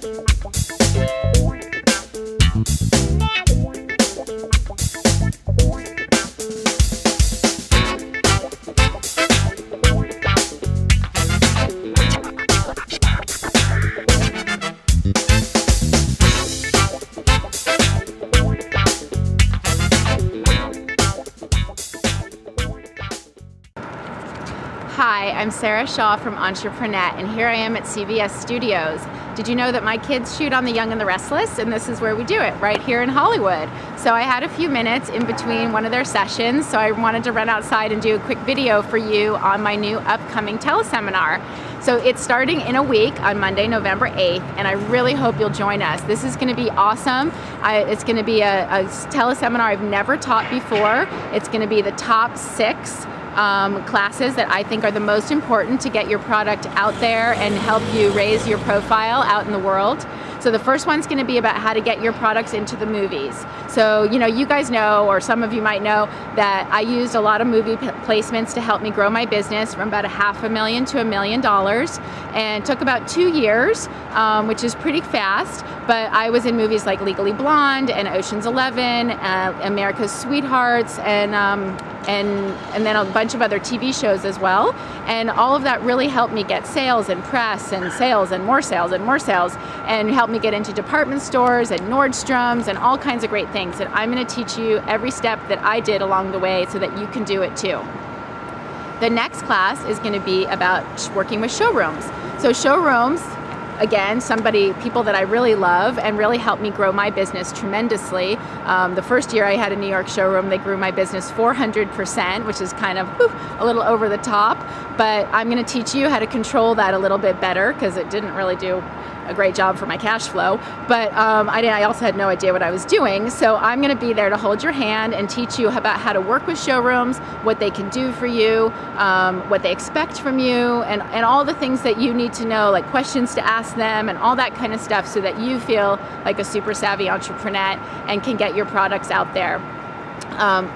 Hi, I'm Sarah Shaw from Entrepreneur, and here I am at CBS Studios. Did you know that my kids shoot on The Young and the Restless? And this is where we do it, right here in Hollywood. So I had a few minutes in between one of their sessions, so I wanted to run outside and do a quick video for you on my new upcoming teleseminar. So it's starting in a week on Monday, November 8th, and I really hope you'll join us. This is going to be awesome. It's going to be a teleseminar I've never taught before. It's going to be the top 6 classes that I think are the most important to get your product out there and help you raise your profile out in the world. So the first one's going to be about how to get your products into the movies. So, you guys know, or some of you might know, that I used a lot of movie placements to help me grow my business from about $500,000 to $1 million, and took about 2 years, which is pretty fast. But I was in movies like Legally Blonde and Ocean's 11, America's Sweethearts, and then a bunch of other TV shows as well. And all of that really helped me get sales and press and sales and more sales and more sales, and helped me get into department stores and Nordstrom's and all kinds of great things. And I'm going to teach you every step that I did along the way so that you can do it too. The next class is going to be about working with showrooms. So showrooms, again, people that I really love and really helped me grow my business tremendously. The first year I had a New York showroom, they grew my business 400%, which is kind of a little over the top. But I'm going to teach you how to control that a little bit better, because it didn't really do a great job for my cash flow. But I also had no idea what I was doing. So I'm going to be there to hold your hand and teach you about how to work with showrooms, what they can do for you, what they expect from you, and all the things that you need to know, like questions to ask them and all that kind of stuff, so that you feel like a super savvy entrepreneur and can get your products out there.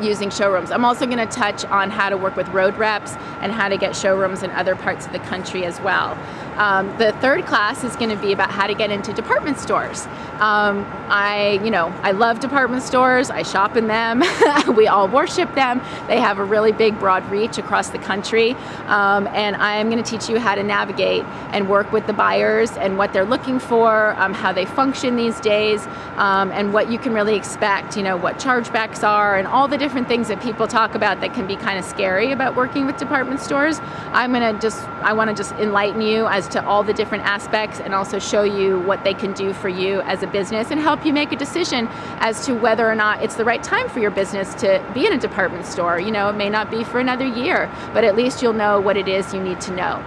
Using showrooms. I'm also going to touch on how to work with road reps and how to get showrooms in other parts of the country as well. The third class is going to be about how to get into department stores. I love department stores. I shop in them. We all worship them. They have a really big, broad reach across the country. And I'm going to teach you how to navigate and work with the buyers and what they're looking for, how they function these days, and what you can really expect, what chargebacks are, and all the different things that people talk about that can be kind of scary about working with department stores. I want to just enlighten you as to all the different aspects, and also show you what they can do for you as a business, and help you make a decision as to whether or not it's the right time for your business to be in a department store. It may not be for another year, but at least you'll know what it is you need to know.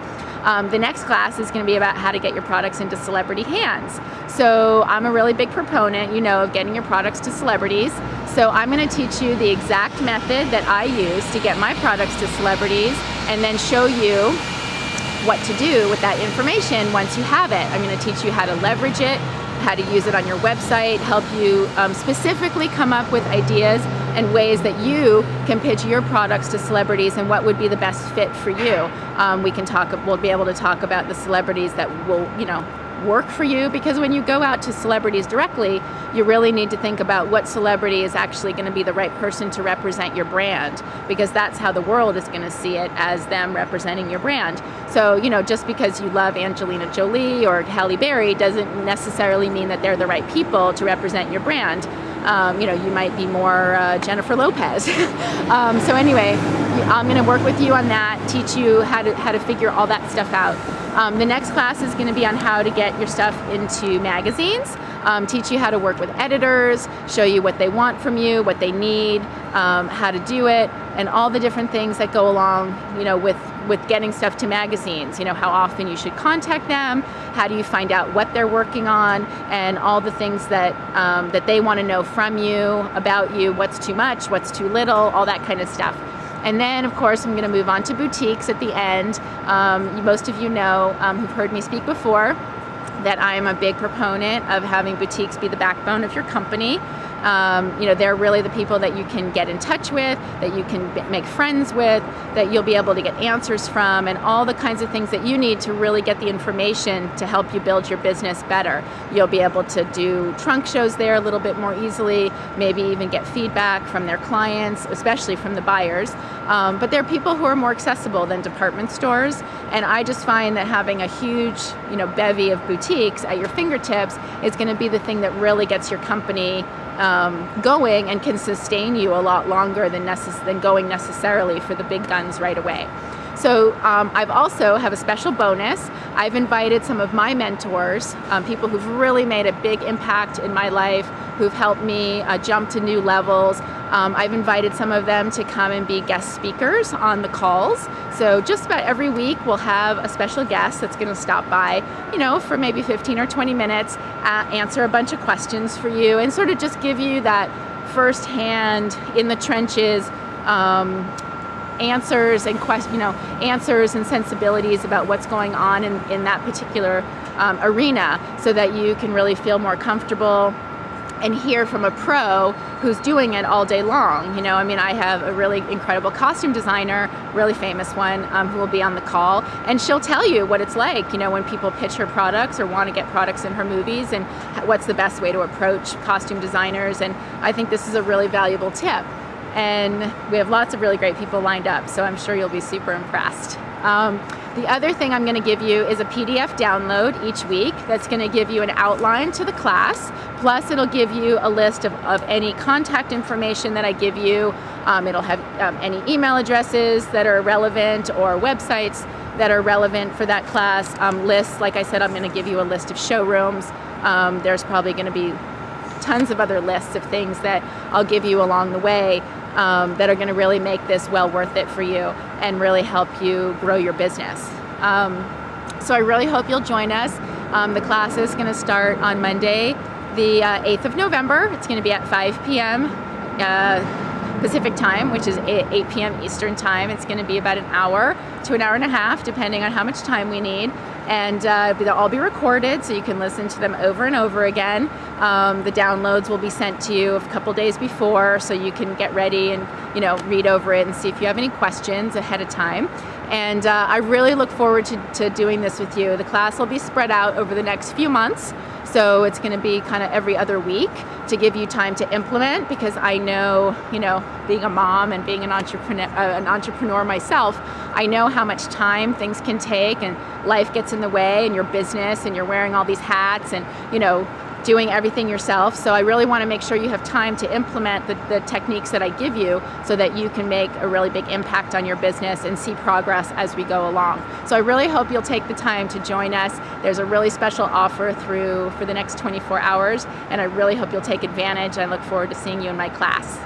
The next class is going to be about how to get your products into celebrity hands. So I'm a really big proponent, of getting your products to celebrities. So I'm going to teach you the exact method that I use to get my products to celebrities, and then show you what to do with that information once you have it. I'm going to teach you how to leverage it, how to use it on your website, help you specifically come up with ideas and ways that you can pitch your products to celebrities and what would be the best fit for you. We'll be able to talk about the celebrities that will, work for you, because when you go out to celebrities directly, you really need to think about what celebrity is actually going to be the right person to represent your brand, because that's how the world is going to see it, as them representing your brand. So, just because you love Angelina Jolie or Halle Berry doesn't necessarily mean that they're the right people to represent your brand. You might be more Jennifer Lopez. So anyway, I'm going to work with you on that, teach you how to figure all that stuff out. The next class is going to be on how to get your stuff into magazines, teach you how to work with editors, show you what they want from you, what they need, how to do it, and all the different things that go along, with getting stuff to magazines. How often you should contact them, how do you find out what they're working on, and all the things that that they want to know from you, about you, what's too much, what's too little, all that kind of stuff. And then, of course, I'm going to move on to boutiques at the end. Most of you know, who've heard me speak before, that I am a big proponent of having boutiques be the backbone of your company. They're really the people that you can get in touch with, that you can make friends with, that you'll be able to get answers from, and all the kinds of things that you need to really get the information to help you build your business better. You'll be able to do trunk shows there a little bit more easily, maybe even get feedback from their clients, especially from the buyers. But there are people who are more accessible than department stores, and I just find that having a huge, bevy of boutiques at your fingertips is going to be the thing that really gets your company going and can sustain you a lot longer than going necessarily for the big guns right away. So I've also have a special bonus. I've invited some of my mentors, people who've really made a big impact in my life, who've helped me jump to new levels. I've invited some of them to come and be guest speakers on the calls. So just about every week we'll have a special guest that's going to stop by, for maybe 15 or 20 minutes, answer a bunch of questions for you, and sort of just give you that firsthand, in the trenches, answers and sensibilities about what's going on in that particular arena, so that you can really feel more comfortable and hear from a pro who's doing it all day long. I have a really incredible costume designer, really famous one, who will be on the call, and she'll tell you what it's like, when people pitch her products or want to get products in her movies, and what's the best way to approach costume designers. And I think this is a really valuable tip. And we have lots of really great people lined up, so I'm sure you'll be super impressed. The other thing I'm going to give you is a PDF download each week that's going to give you an outline to the class, plus it'll give you a list of any contact information that I give you. It'll have any email addresses that are relevant, or websites that are relevant for that class. Lists, like I said, I'm going to give you a list of showrooms. There's probably going to be tons of other lists of things that I'll give you along the way, that are going to really make this well worth it for you and really help you grow your business. So I really hope you'll join us. The class is going to start on Monday, the 8th of November. It's going to be at 5 p.m. Pacific time, which is 8 p.m. Eastern time. It's going to be about an hour to an hour and a half, depending on how much time we need. And they'll all be recorded, so you can listen to them over and over again. The downloads will be sent to you a couple days before, so you can get ready and read over it and see if you have any questions ahead of time. And I really look forward to doing this with you. The class will be spread out over the next few months, so it's going to be kind of every other week to give you time to implement, because I know, being a mom and being an entrepreneur myself, I know how much time things can take, and life gets in the way, and your business, and you're wearing all these hats, and doing everything yourself. So I really want to make sure you have time to implement the techniques that I give you, so that you can make a really big impact on your business and see progress as we go along. So I really hope you'll take the time to join us. There's a really special offer for the next 24 hours, and I really hope you'll take advantage. I look forward to seeing you in my class.